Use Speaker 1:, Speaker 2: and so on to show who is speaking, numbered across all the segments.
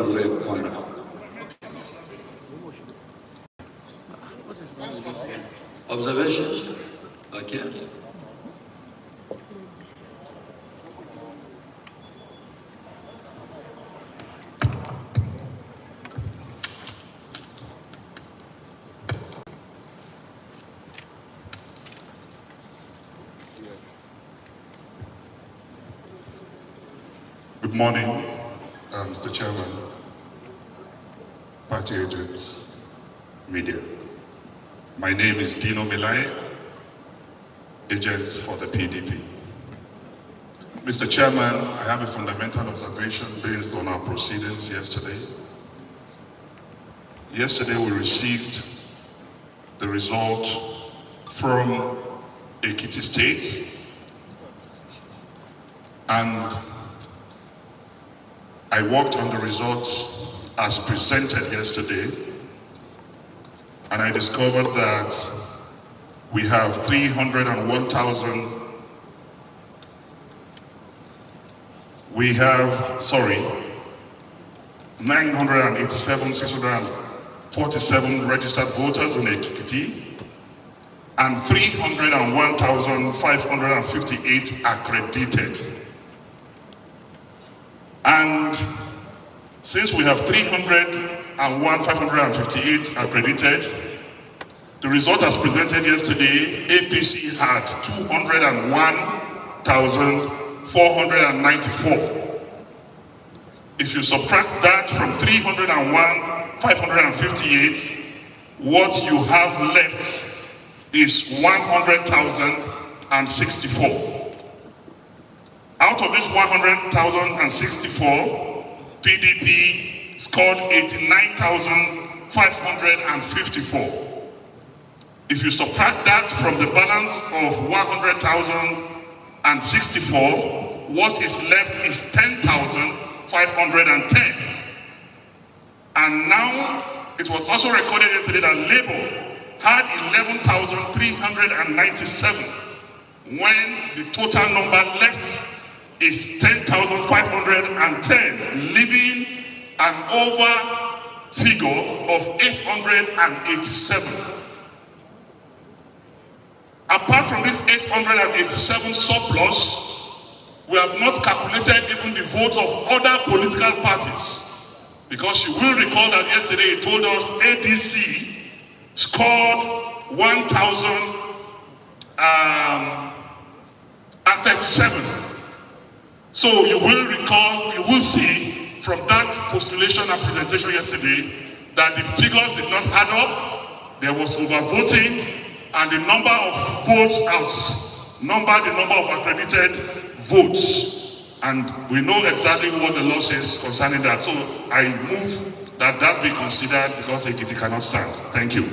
Speaker 1: from Rep. Kwara. Observation? Okay.
Speaker 2: Good morning, Mr. Chairman, party agents, media. My name is Dino Milai, agent for the PDP. Mr. Chairman, I have a fundamental observation based on our proceedings yesterday. Yesterday we received the result from Ekiti State, and I worked on the results as presented yesterday, and I discovered that we have 987,647 registered voters in Ekiti, and 301,558 accredited. And since we have 301,558 accredited, the result as presented yesterday, APC had 201,494. If you subtract that from 301,558, what you have left is 100,064. Out of this 100,064, PDP scored 89,554. If you subtract that from the balance of 100,064, what is left is 10,510. And now, it was also recorded yesterday that Labour had 11,397, when the total number left is 10,510, leaving an over figure of 887. Apart from this 887 surplus, we have not calculated even the votes of other political parties. Because you will recall that yesterday he told us ADC scored 1,037. So you will recall, you will see from that postulation and presentation yesterday that the figures did not add up. There was overvoting, and the number of votes outnumbered the number of accredited votes. And we know exactly what the law says concerning that. So I move that that be considered because Ekiti cannot stand. Thank you.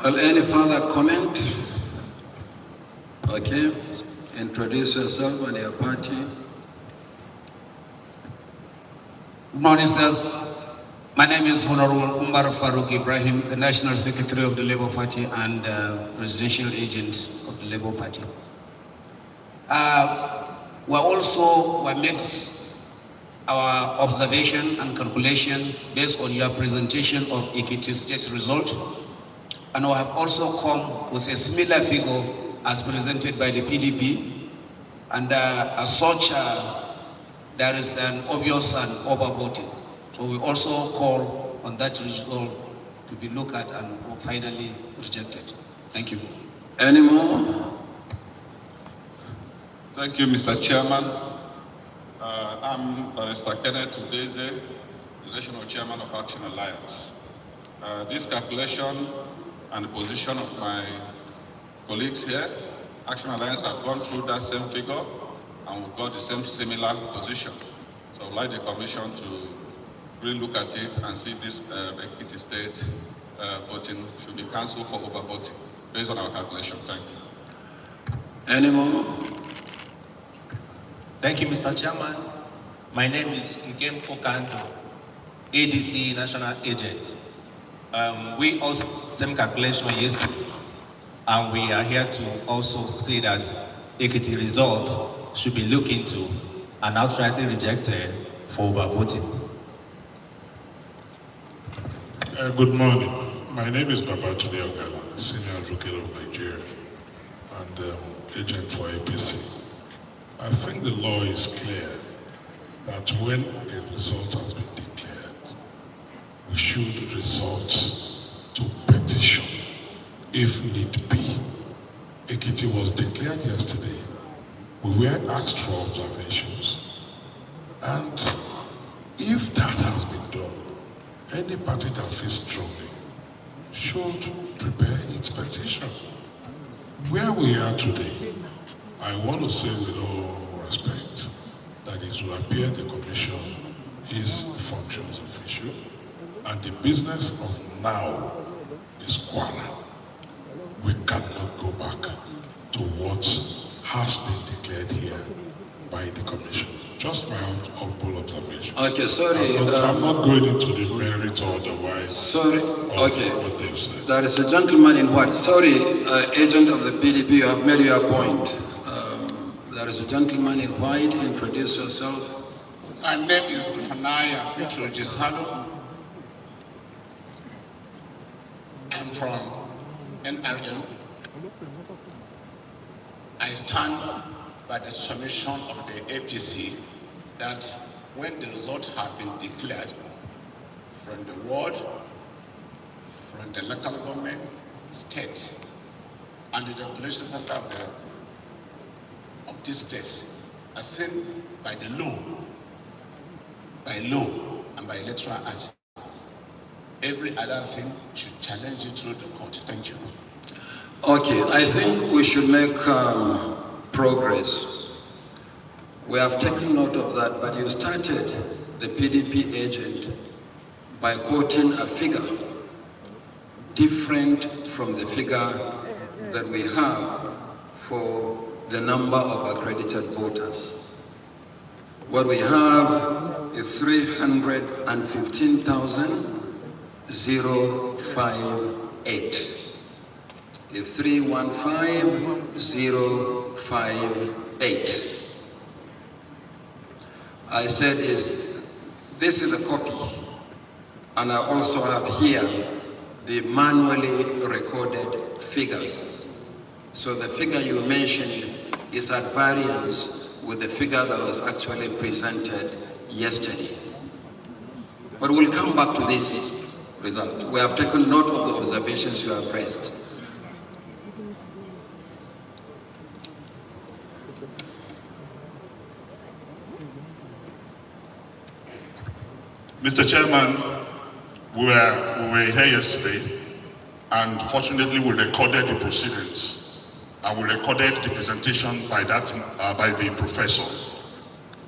Speaker 1: Well, any further comment? Okay. Introduce yourself and your party.
Speaker 3: Good morning, sirs. My name is Honorable Umar Farouk Ibrahim, the National Secretary of the Labour Party and Presidential Agent of the Labour Party. We made our observation and calculation based on your presentation of Ekiti State result, and we have also come with a similar figure as presented by the PDP, and as such, there is an obvious and overvoting. So we also call on that result to be looked at and finally rejected. Thank you.
Speaker 1: Any more?
Speaker 4: Thank you, Mr. Chairman. I'm Barrister Kenneth Udeze, the National Chairman of Action Alliance. This calculation and the position of my colleagues here, Action Alliance have gone through that same figure and we've got the same similar position. So I'd like the Commission to really look at it and see this Ekiti State voting should be cancelled for overvoting based on our calculation. Thank you.
Speaker 1: Any more?
Speaker 5: Thank you, Mr. Chairman. My name is Nkem Okanto, ADC National Agent. We also same calculation yesterday, and we are here to also say that Ekiti result should be looked into and outrightly rejected for overvoting.
Speaker 2: Good morning. My name is Babatunde Ogala, Senior Advocate of Nigeria and agent for APC. I think the law is clear that when a result has been declared, we should resort to petition if need be. Ekiti was declared yesterday. We were asked for observations. And if that has been done, any party that feels strongly should prepare its petition. Where we are today, I want to say with all respect that it will appear the commission is functions official, and the business of now is Kwara. We cannot go back to what has been declared here by the commission. Just my own humble observation.
Speaker 1: Okay, sorry.
Speaker 2: I'm not going into the merit or otherwise.
Speaker 1: Sorry. Okay.
Speaker 2: What they've said.
Speaker 1: There is a gentleman in white. Sorry, agent of the PDP, you have made your point. There is a gentleman in white. Introduce yourself.
Speaker 6: My name is Fanaya Petrojisalo. I'm from NRM. I stand by the submission of the APC that when the results have been declared from the ward, from the local government, state, and the population center of this place, as seen by the law, and by electoral act, every other thing should challenge it through the court. Thank you.
Speaker 1: Okay, I think we should make progress. We have taken note of that, but you started the PDP agent by quoting a figure different from the figure that we have for the number of accredited voters. What we have is 315,058. Is 315,058. I said this is a copy, and I also have here the manually recorded figures. So the figure you mentioned is at variance with the figure that was actually presented yesterday. But we'll come back to this result. We have taken note of the observations you have raised.
Speaker 2: Mr. Chairman, we were here yesterday, and fortunately we recorded the proceedings, and we recorded the presentation by the professor,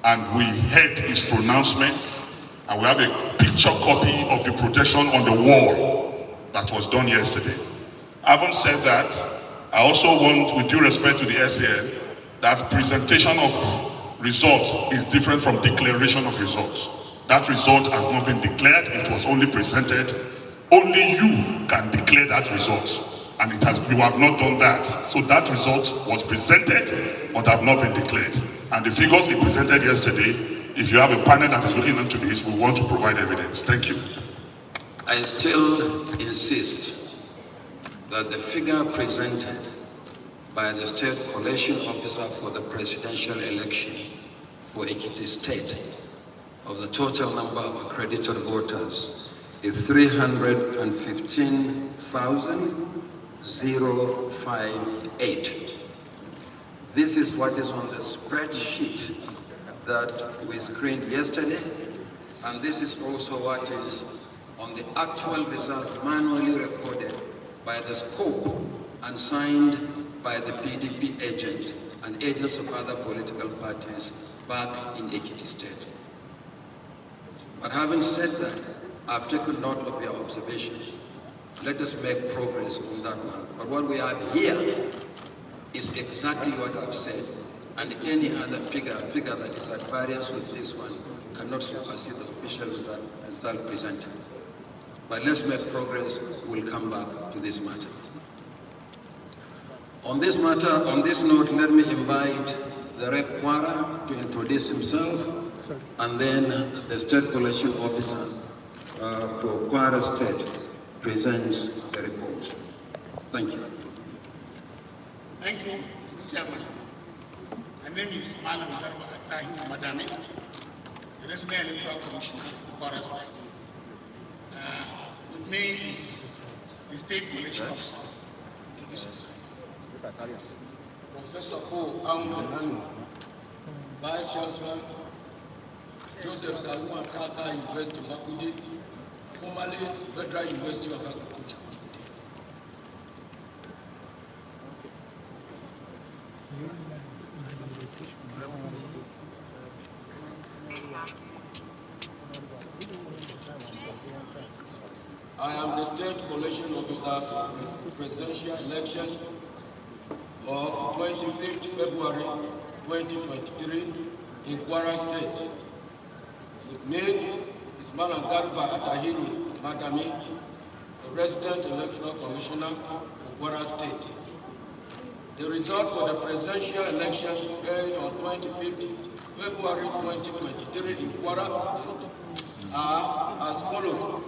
Speaker 2: and we heard his pronouncements, and we have a picture copy of the projection on the wall that was done yesterday. Having said that, I also want, with due respect to the SAN, that presentation of results is different from declaration of results. That result has not been declared, it was only presented. Only you can declare that result, and you have not done that. So that result was presented, but have not been declared. And the figures he presented yesterday, if you have a panel that is looking into this, we want to provide evidence. Thank you.
Speaker 1: I still insist that the figure presented by the State Collation Officer for the presidential election for Ekiti State of the total number of accredited voters is 315,058. This is what is on the spreadsheet that we screened yesterday, and this is also what is on the actual result manually recorded by the scope and signed by the PDP agent and agents of other political parties back in Ekiti State. But having said that, I've taken note of your observations. Let us make progress on that one. But what we have here is exactly what I've said, and any other figure that is at variance with this one cannot supersede the official result presented. But let's make progress. We'll come back to this matter. On this note, let me invite the Rep Kwara to introduce himself, and then the State Collection Officer for Kwara State presents the report. Thank you.
Speaker 6: Thank you, Mr. Chairman. My name is Malam Garba Atahi Madame, the Resident Electoral Commissioner for Kwara State. With me is the State Collection Officer.
Speaker 7: Professor Paul Anu, Vice Chancellor, Joseph Saluma Kaka University Makuji, formerly Federal University of Agriculture. I am the State Collection Officer for the presidential election of 25th February 2023 in Kwara State. With me is Malam Garba Atahiru Madami, the Resident Electoral Commissioner for Kwara State. The result for the presidential election held on 25th February 2023 in Kwara State are as follows.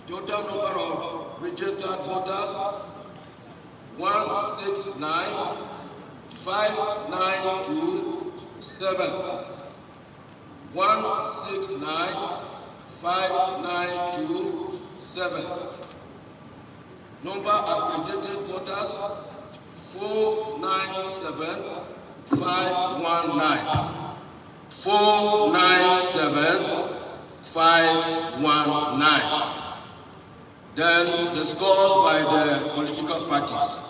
Speaker 7: Total number of registered voters 169,592,7. 169,592,7. Number accredited voters 497,519. 497,519. Then the scores by the political parties.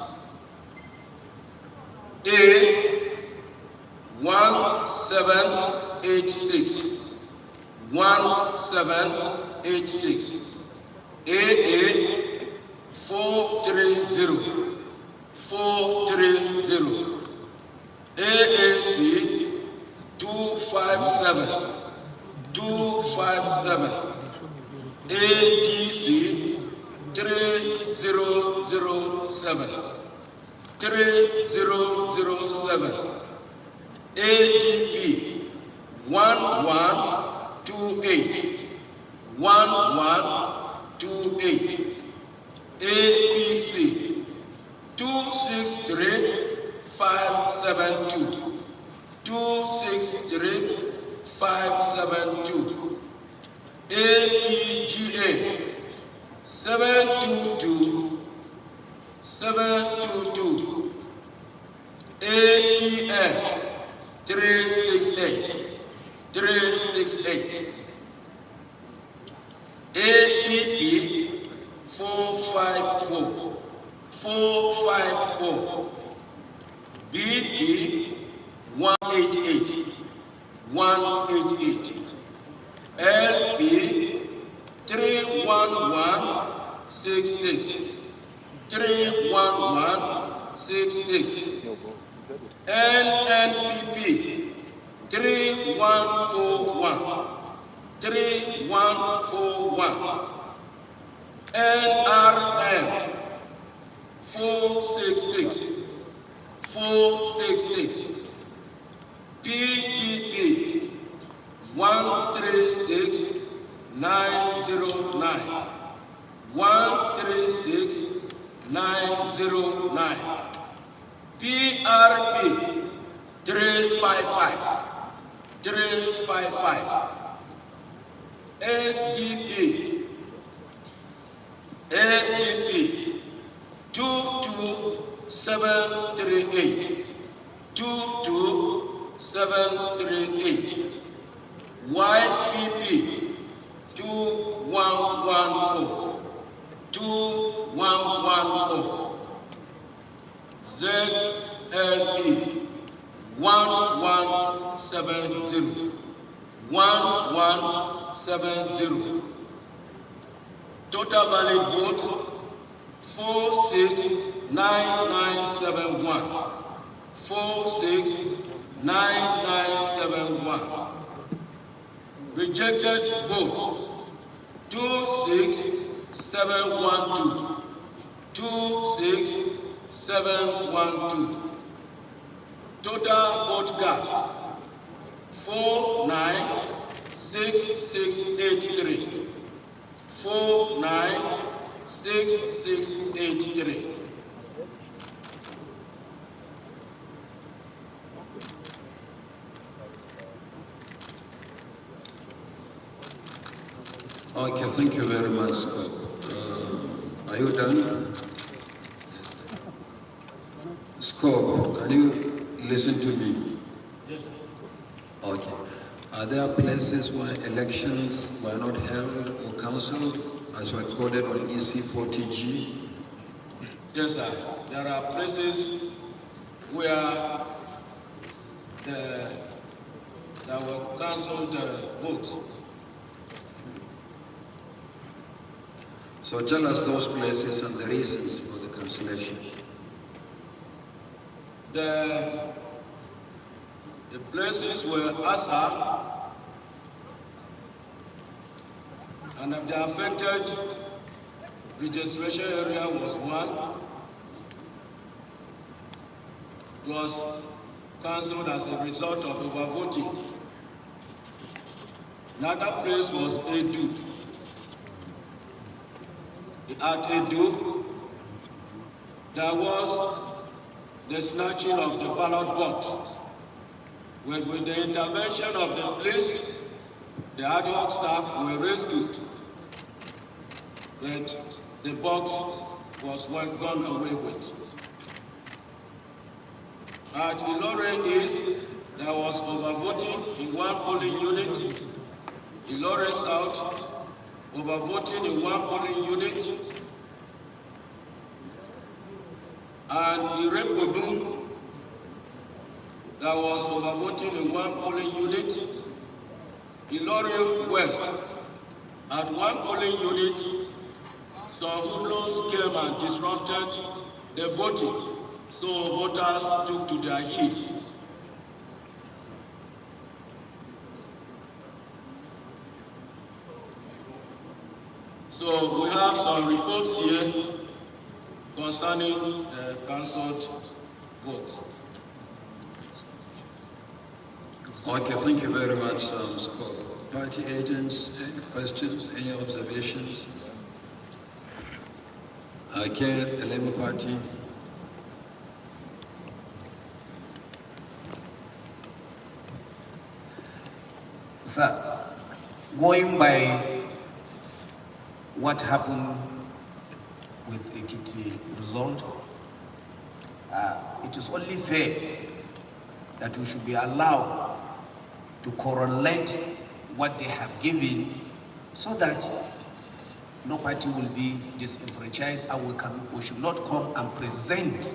Speaker 7: A 1786. 1786. AA 430. 430. AAC 257. 257. ADC 3007. 3007. ADP 1128. 1128. APC 263572. 263572. APGA 722. 722. APN 368. 368. APP 454. 454. BP 188. 188. LP 31166. 31166. NNPP 3141. 3141. NRM 466. 466. PDP 136909. 136909. PRP 355. 355. SDP 22738. 22738. YPP 2114. 2114. ZLP 1170. 1170. Total valid votes 469971. 469971. Rejected votes 26712. 26712. Total vote cast 496683. 496683.
Speaker 1: Okay, thank you very much. Are you done? Scope, can you listen to me?
Speaker 7: Yes, sir.
Speaker 1: Okay. Are there places where elections were not held or cancelled as recorded on EC 40G?
Speaker 7: Yes, sir. There are places where there were cancelled votes.
Speaker 1: So tell us those places and the reasons for the cancellation.
Speaker 7: The places were Asa and the affected registration area was one. It was cancelled as a result of overvoting. Another place was Edu. At Edu, there was the snatching of the ballot box. With the intervention of the police, the ad hoc staff were rescued. But the box was gone away with. At Ilore East, there was overvoting in one polling unit. Ilore South, overvoting in one polling unit. And Irepodu, there was overvoting in one polling unit. Ilore West, at one polling unit, some hoodlums came and disrupted the voting, so voters took to their heels. So we have some reports here concerning the cancelled vote.
Speaker 1: Okay, thank you very much, Scott. Party agents, any questions, any observations? Okay, the Labour Party.
Speaker 3: Sir, going by what happened with Ekiti result, it is only fair that we should be allowed to correlate what they have given so that no party will be disenfranchised and we should not come and present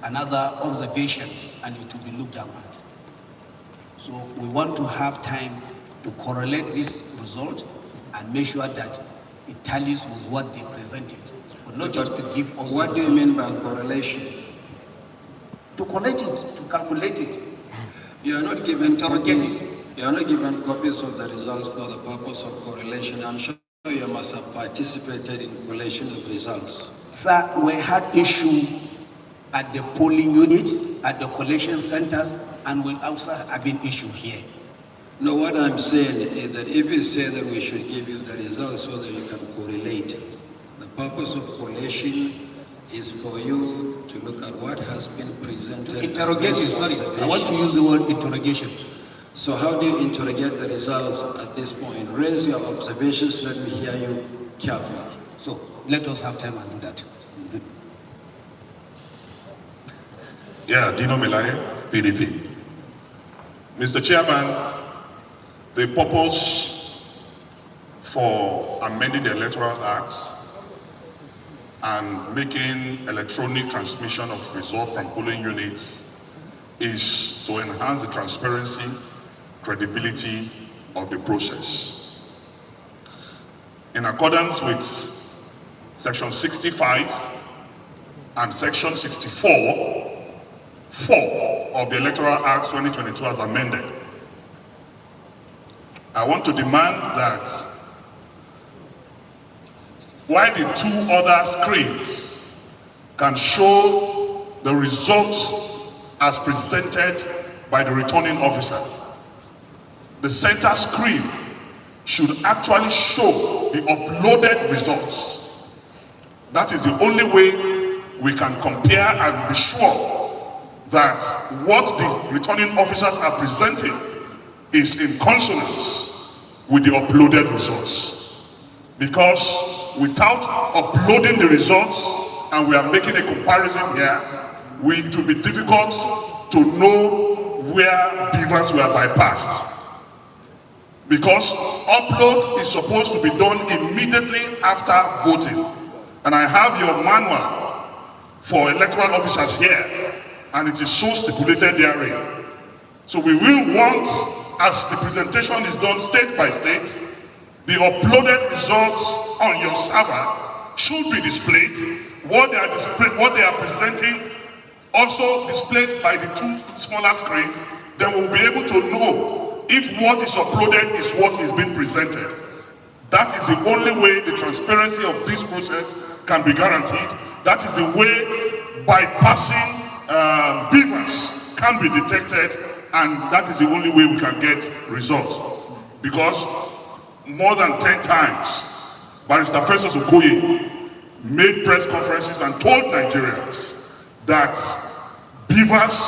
Speaker 3: another observation and it will be looked down at. So we want to have time to correlate this result and make sure that it tallies with what they presented, but not just to give us.
Speaker 1: What do you mean by correlation?
Speaker 3: To collect it, to calculate it.
Speaker 1: You are not given copies. You are not given copies of the results for the purpose of correlation. I'm sure you must have participated in correlation of results.
Speaker 3: Sir, we had issue at the polling unit, at the collection centers, and we also have been issue here.
Speaker 1: No, what I'm saying is that if you say that we should give you the results so that you can correlate, the purpose of correlation is for you to look at what has been presented.
Speaker 3: Interrogation, sorry, I want to use the word interrogation.
Speaker 1: So how do you interrogate the results at this point? Raise your observations, let me hear you carefully.
Speaker 3: So let us have time and do that.
Speaker 2: Yeah, Dino Melai, PDP. Mr. Chairman, the purpose for amending the Electoral Act and making electronic transmission of results from polling units is to enhance the transparency, credibility of the process. In accordance with Section 65 and Section 64, 4 of the Electoral Act 2022 as amended, I want to demand that while the two other screens can show the results as presented by the returning officer. The center screen should actually show the uploaded results. That is the only way we can compare and be sure that what the returning officers are presenting is in consonance with the uploaded results. Because without uploading the results, and we are making a comparison here, it will be difficult to know where beavers were bypassed. Because upload is supposed to be done immediately after voting. And I have your manual for electoral officers here, and it is so stipulated therein. So we will want, as the presentation is done state by state, the uploaded results on your server should be displayed. What they are presenting also displayed by the two smaller screens. Then we'll be able to know if what is uploaded is what is being presented. That is the only way the transparency of this process can be guaranteed. That is the way bypassing beavers can be detected, and that is the only way we can get results. Because more than 10 times, Barrister Festus Okoye made press conferences and told Nigerians that beavers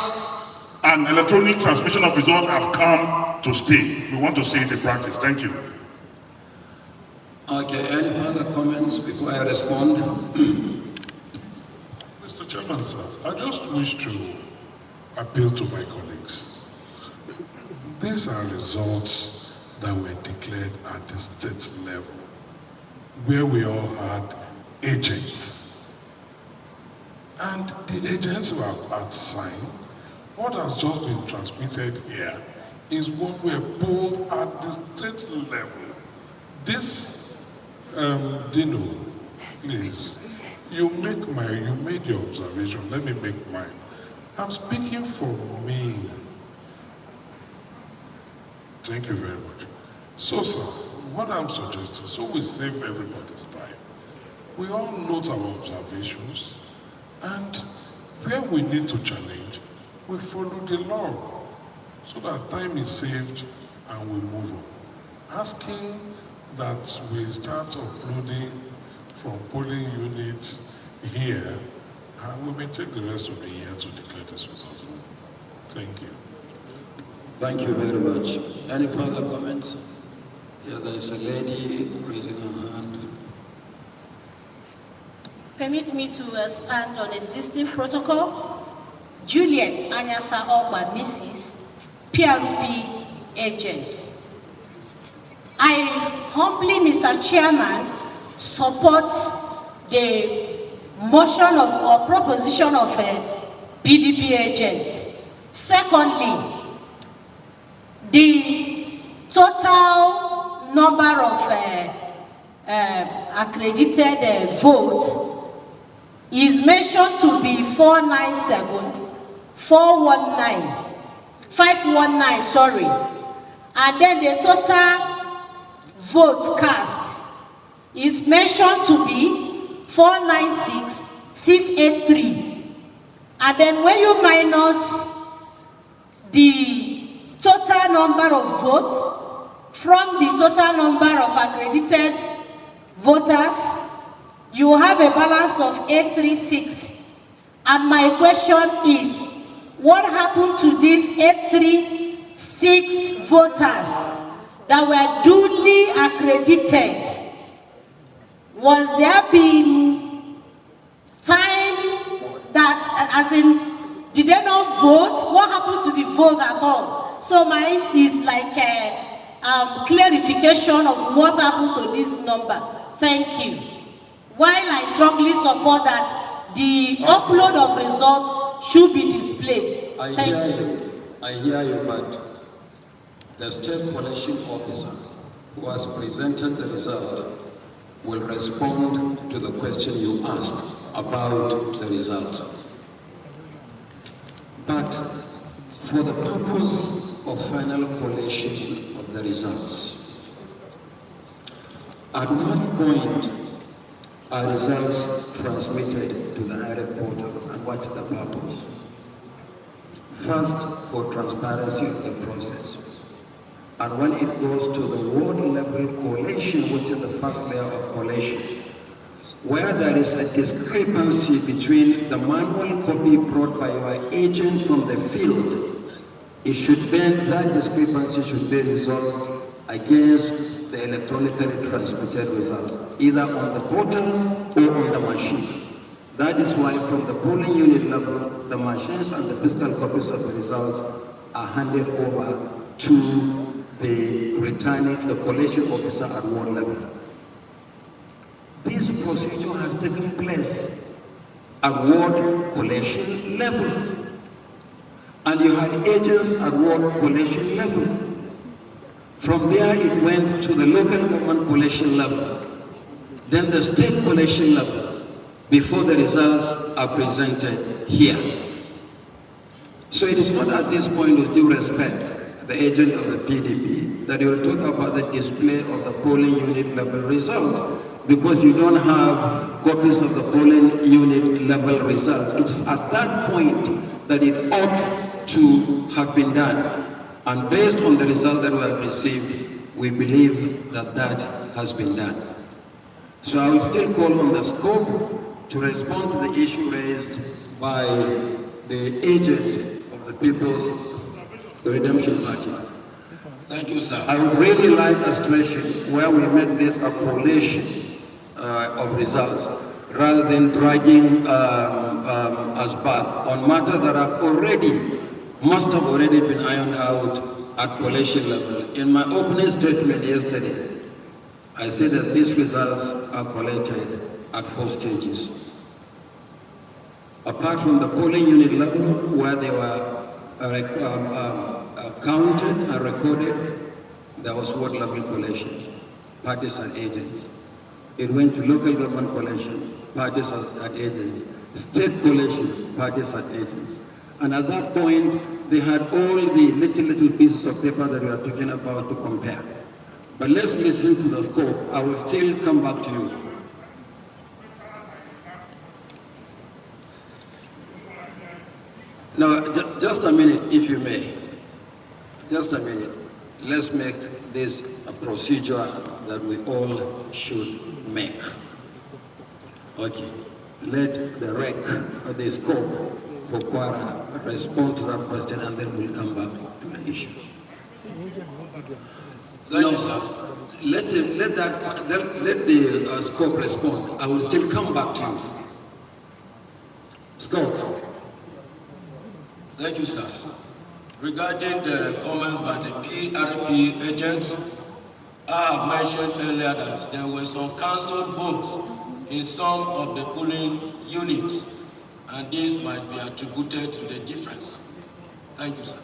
Speaker 2: and electronic transmission of results have come to stay. We want to see it in practice. Thank you.
Speaker 1: Okay, any further comments before I respond?
Speaker 8: Mr. Chairman, sir, I just wish to appeal to my colleagues. These are results that were declared at the state level, where we all had agents. And the agents were outside. What has just been transmitted here is what were pulled at the state level. This, Dino, please, you made your observation, let me make mine. I'm speaking for me. Thank you very much. So, sir, what I'm suggesting, so we save everybody's time, we all note our observations, and where we need to challenge, we follow the law, so that time is saved and we move on. Asking that we start uploading from polling units here, and we may take the rest of the year to declare this results. Thank you.
Speaker 1: Thank you very much. Any further comments? Yeah, there is a lady raising her hand.
Speaker 9: Permit me to stand on existing protocol. Juliet Anyata Ogba, Mrs. PRP agent. I humbly, Mr. Chairman, support the motion or proposition of a PDP agent. Secondly, the total number of accredited votes is mentioned to be 497, 419, 519, sorry. And then the total vote cast is mentioned to be 496, 683. And then when you minus the total number of votes from the total number of accredited voters, you have a balance of 836. And my question is, what happened to these 836 voters that were duly accredited? Was there been time that, as in, did they not vote? What happened to the vote at all? So mine is like a clarification of what happened to this number. Thank you. While I strongly support that the upload of results should be displayed.
Speaker 1: I hear you, but the state collection officer who has presented the result will respond to the question you asked about the result. But for the purpose of final collation of the results, at what point are results transmitted to the IREF portal, and what's the purpose? First, for transparency of the process. And when it goes to the ward level collation, which is the first layer of collation, where there is a discrepancy between the manual copy brought by your agent from the field, it should then, that discrepancy should be resolved against the electronically transmitted results, either on the portal or on the machine. That is why from the polling unit level, the machines and the physical copies of the results are handed over to the collation officer at ward level. This procedure has taken place at ward collation level. And you had agents at ward collation level. From there it went to the local government collation level, then the state collation level, before the results are presented here. So it is not at this point, with due respect, the agent of the PDP, that you will talk about the display of the polling unit level result, because you don't have copies of the polling unit level results. It is at that point that it ought to have been done. And based on the result that we have received, we believe that that has been done. So I will still call on the scope to respond to the issue raised by the agent of the People's Redemption Party.
Speaker 7: Thank you, sir.
Speaker 1: I would really like a situation where we make this a collation of results, rather than dragging us back on matters that must have already been ironed out at collation level. In my opening statement yesterday, I said that these results are collated at 4 stages. Apart from the polling unit level, where they were counted and recorded, there was ward level collation, parties and agents. It went to local government collation, parties and agents, state collation, parties and agents. And at that point, they had all the little pieces of paper that we are talking about to compare. But let's listen to the scope. I will still come back to you. Now, just a minute, if you may. Just a minute. Let's make this a procedure that we all should make. Okay. Let the rec, or the scope, for Kwara respond to that question, and then we'll come back to the issue.
Speaker 7: Thank you, sir.
Speaker 1: Let the scope respond. I will still come back to you. Scope.
Speaker 7: Thank you, sir. Regarding the comments by the PRP agents, I have mentioned earlier that there were some cancelled votes in some of the polling units, and this might be attributed to the difference. Thank you, sir.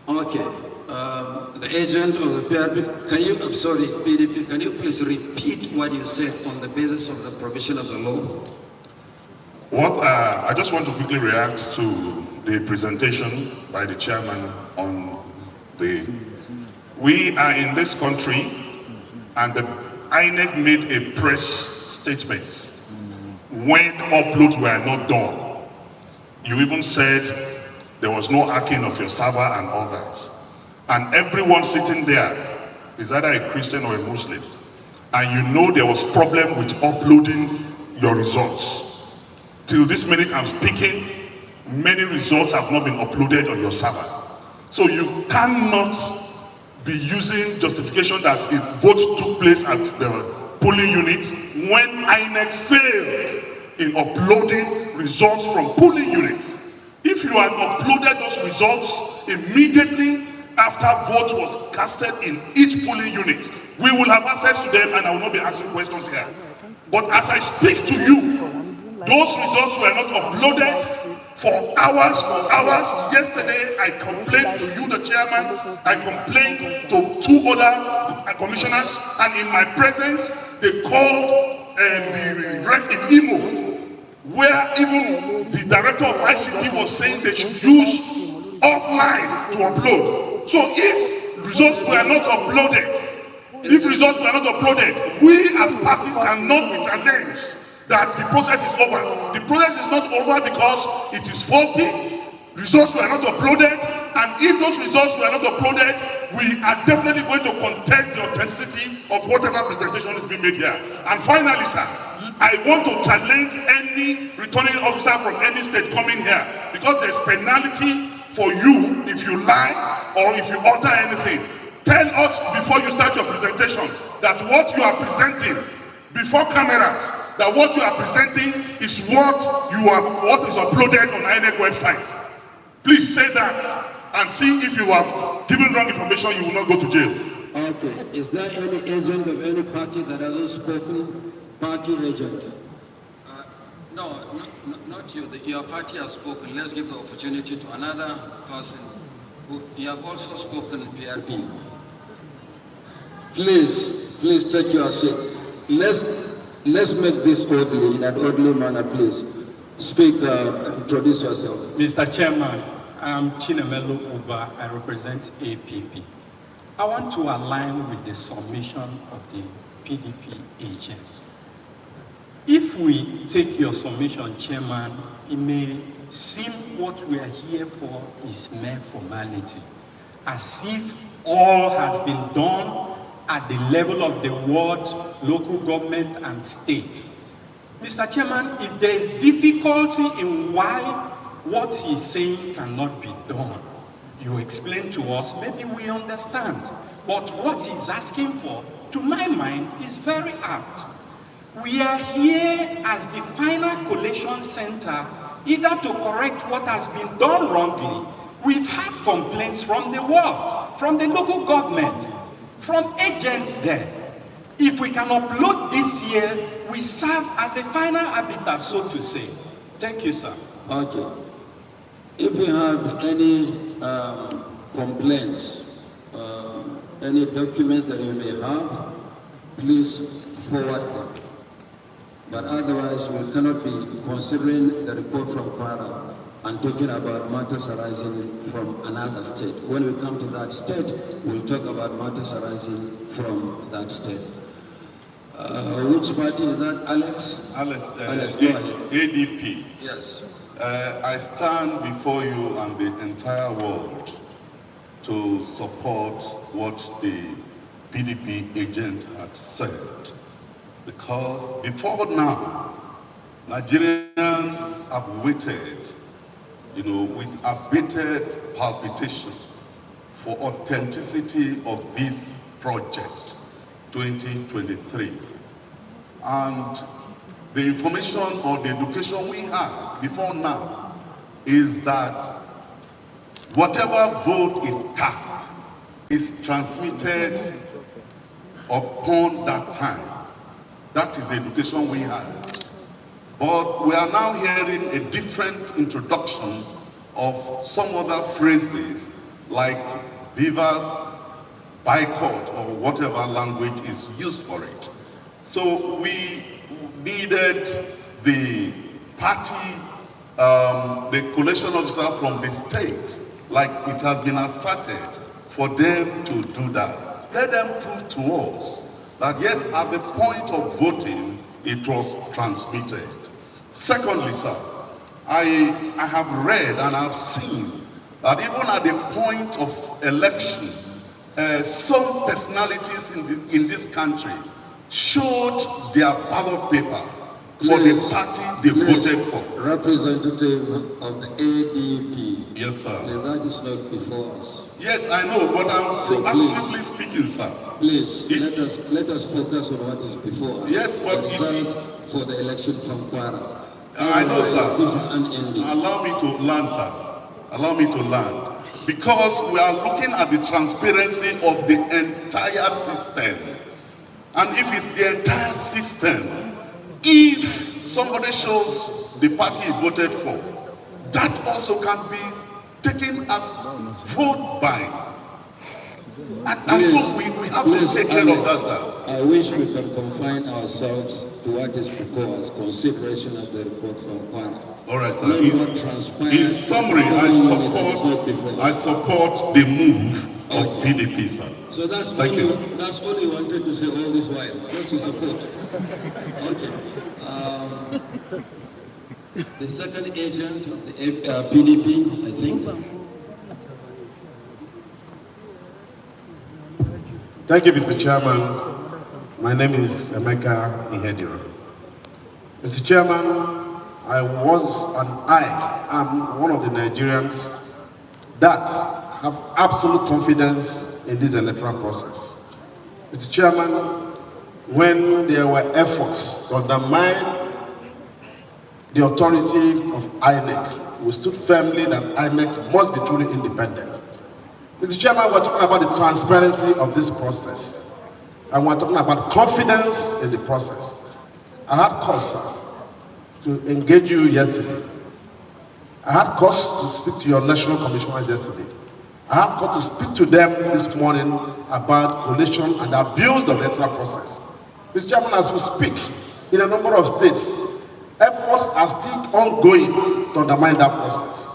Speaker 1: Okay. The agent of the PRP, PDP, can you please repeat what you said on the basis of the provision of the law?
Speaker 2: I just want to quickly react to the presentation by the chairman on we are in this country, and the INEC made a press statement when uploads were not done. You even said there was no hacking of your server and all that. And everyone sitting there is either a Christian or a Muslim. And you know there was problem with uploading your results. Till this minute I'm speaking, many results have not been uploaded on your server. So you cannot be using justification that a vote took place at the polling unit when INEC failed in uploading results from polling units. If you had uploaded those results immediately after vote was casted in each polling unit, we will have access to them, and I will not be asking questions here. But as I speak to you, those results were not uploaded for hours. Yesterday, I complained to you, the chairman. I complained to 2 other commissioners, and in my presence, they called the rec in Imo, where even the director of ICT was saying they should use offline to upload. So if results were not uploaded If results were not uploaded, we as parties cannot be challenged that the process is over. The process is not over because it is faulty. Results were not uploaded, and if those results were not uploaded, we are definitely going to contest the authenticity of whatever presentation is being made here. And finally, sir, I want to challenge any returning officer from any state coming here, because there's penalty for you if you lie or if you alter anything. Tell us before you start your presentation that what you are presenting before cameras, that what you are presenting is what is uploaded on the INEC website. Please say that and see if you have given wrong information, you will not go to jail.
Speaker 7: Okay. Is there any agent of any party that hasn't spoken? Party agent?
Speaker 1: No, not you. Your party has spoken. Let's give the opportunity to another person. You have also spoken, PRP.
Speaker 7: Please take your seat. Let's make this orderly, in an orderly manner, please. Speak, introduce yourself.
Speaker 10: Mr. Chairman, I'm Chinemelu Uba. I represent APP. I want to align with the submission of the PDP agent. If we take your submission, Chairman, it may seem what we are here for is mere formality, as if all has been done at the level of the ward, local government, and state. Mr. Chairman, if there is difficulty in why what he's saying cannot be done, you explain to us, maybe we understand. But what he's asking for, to my mind, is very apt. We are here as the final collation center, either to correct what has been done wrongly. We've had complaints from the ward, from the local government, from agents there. If we can upload this year, we serve as a final arbiter, so to say. Thank you, sir.
Speaker 7: Okay. If you have any complaints, any documents that you may have, please forward them. But otherwise, we cannot be considering the report from Kwara and talking about matters arising from another state. When we come to that state, we'll talk about matters arising from that state. Which party is that, Alex?
Speaker 4: Alex,
Speaker 7: go ahead.
Speaker 4: ADP.
Speaker 1: Yes.
Speaker 4: I stand before you and the entire world to support what the PDP agent had said. Because before now, Nigerians have waited, with abated palpitation for authenticity of this project, 2023. And the information or the education we have before now is that whatever vote is cast is transmitted upon that time. That is the education we have. But we are now hearing a different introduction of some other phrases like beavers, boycott, or whatever language is used for it. So we needed the party, the collation officer from the state, like it has been asserted, for them to do that. Let them prove to us that yes, at the point of voting, it was transmitted. Secondly, sir, I have read and I've seen that even at the point of election, some personalities in this country showed their ballot paper for the party they voted for.
Speaker 7: Representative of the ADP.
Speaker 4: Yes, sir.
Speaker 7: That is not before us.
Speaker 4: Yes, I know, but I'm
Speaker 7: So
Speaker 4: proactively speaking, sir.
Speaker 7: Please, let us focus on what is before us.
Speaker 4: Yes, but you see,
Speaker 7: for the election from Kwara.
Speaker 4: I know, sir.
Speaker 7: This is unending.
Speaker 4: Allow me to learn, sir. Allow me to learn. Because we are looking at the transparency of the entire system. And if it's the entire system, if somebody shows the party he voted for, that also can be taken as vote buying. And so we have to take care of that, sir.
Speaker 7: I wish we can confine ourselves to what is before us, consideration of the report from Kwara.
Speaker 4: All right, sir.
Speaker 7: In
Speaker 4: In summary, I support the move
Speaker 11: of PDP, sir.
Speaker 7: So that's
Speaker 11: Thank you.
Speaker 7: That's all you wanted to say all this while, just to support. Okay. The second agent of the PDP, I think.
Speaker 11: Thank you, Mr. Chairman. My name is Emeka Ihediro. Mr. Chairman, I am one of the Nigerians that have absolute confidence in this electoral process. Mr. Chairman, when there were efforts to undermine the authority of INEC, we stood firmly that INEC must be truly independent. Mr. Chairman, we're talking about the transparency of this process, and we're talking about confidence in the process. I had cause, sir, to engage you yesterday. I had cause to speak to your national commissioners yesterday. I have got to speak to them this morning about collation and abuse of the electoral process. Mr. Chairman, as we speak, in a number of states, efforts are still ongoing to undermine that process.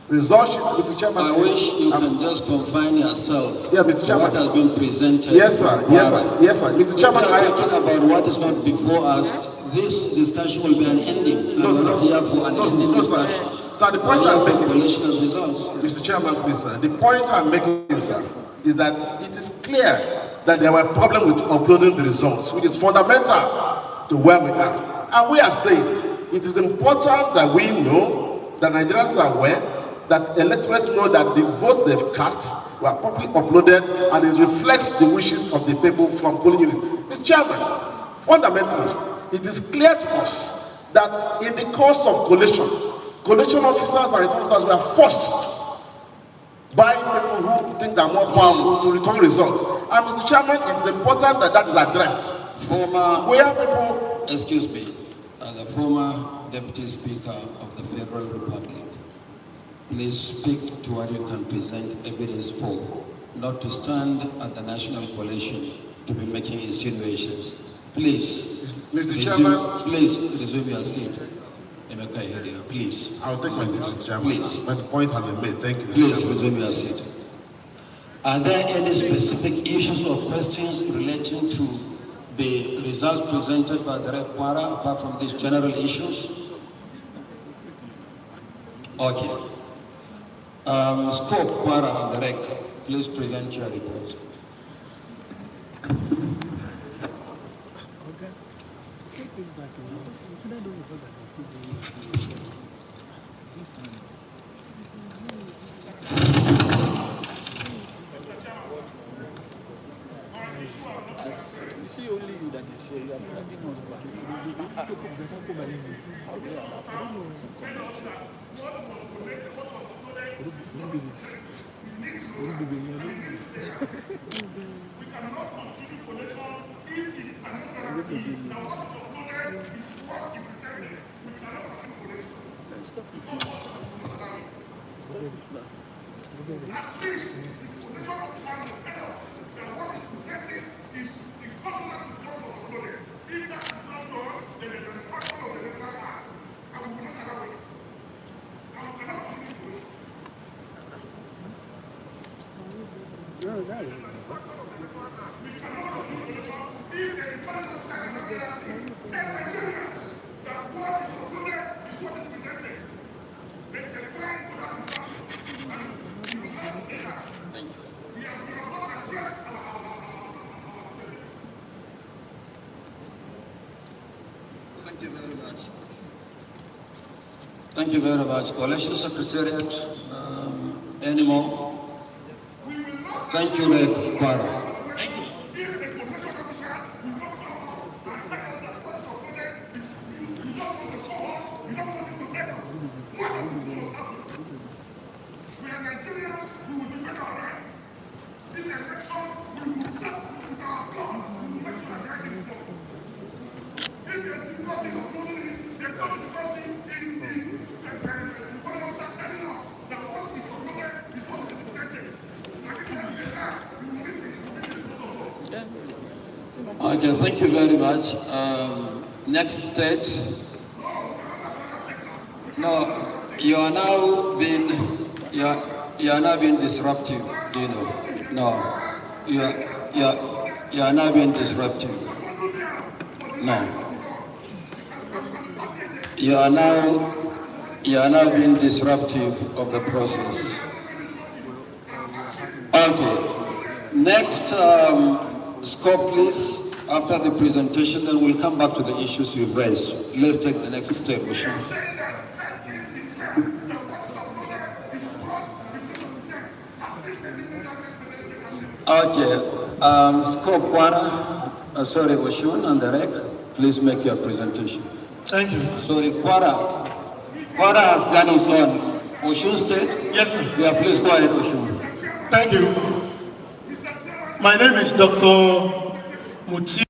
Speaker 11: Results, Mr. Chairman.
Speaker 7: I wish you can just confine yourself
Speaker 11: Mr.
Speaker 7: to
Speaker 11: Chairman.
Speaker 7: what has been presented.
Speaker 11: Yes, sir. Yes, sir. Yes, sir. Mr. Chairman,
Speaker 7: we are talking about what is not before us. This discussion will be an ending.
Speaker 11: No, sir.
Speaker 7: We're not here for an ending discussion.
Speaker 11: Sir, the point I'm making,
Speaker 7: results.
Speaker 11: Mr. Chairman, please, sir. The point I'm making, sir, is that it is clear that there were problems with uploading the results, which is fundamental to where we are. And we are saying it is important that we know, that Nigerians are aware, that electors know that the votes they've cast were properly uploaded and it reflects the wishes of the people from polling units. Mr. Chairman, fundamentally, it is clear to us that in the course of collation officers and return officers were forced by people who think they're more powerful to return results. And Mr. Chairman, it's important that that is addressed.
Speaker 7: Excuse me, the former Deputy Speaker of the Federal Republic, please speak to what you can present evidence for, not to stand at the National Coalition to be making insinuations. Please,
Speaker 11: Mr. Chairman,
Speaker 7: please resume your seat. Emeka Ihediro, please.
Speaker 11: I'll take my seat, Mr. Chairman.
Speaker 7: Please.
Speaker 11: But the point has been made. Thank you, Mr.
Speaker 7: Please
Speaker 11: Chairman.
Speaker 7: resume your seat. Are there any specific issues or questions relating to the results presented by the Rep. Kwara, apart from these general issues? Okay. Scope Kwara and the Rec, please present your report.
Speaker 12: See only you that is here. You are planting us back.
Speaker 2: We cannot continue collection if it cannot guarantee that what is uploaded is what is presented. We cannot continue collection.
Speaker 12: Stop it.
Speaker 2: At least the collection officer will tell us that what is presented is consonant to what was uploaded. If that is not done, then there is an infraction of the Electoral Act, and we will not allow it. And we cannot continue collection.
Speaker 12: No, that is
Speaker 7: Thank you very much. Thank you very much. Coalition Secretariat, any more? Thank you, Rep. Kwara. Okay, thank you very much. Next state. No, you are now being disruptive, you know.
Speaker 1: No, you are now being disruptive. No. You are now being disruptive of the process. Okay. Next scope, please. After the presentation, then we'll come back to the issues you've raised. Let's take the next step, Osho. Okay. Scope Kwara, sorry, Oshun and Derek, please make your presentation.
Speaker 13: Thank you.
Speaker 1: Sorry, Kwara. Kwara has done his own. Oshun State?
Speaker 13: Yes, sir.
Speaker 1: Yeah, please go ahead, Oshun.
Speaker 13: Thank you. My name is Dr. Muti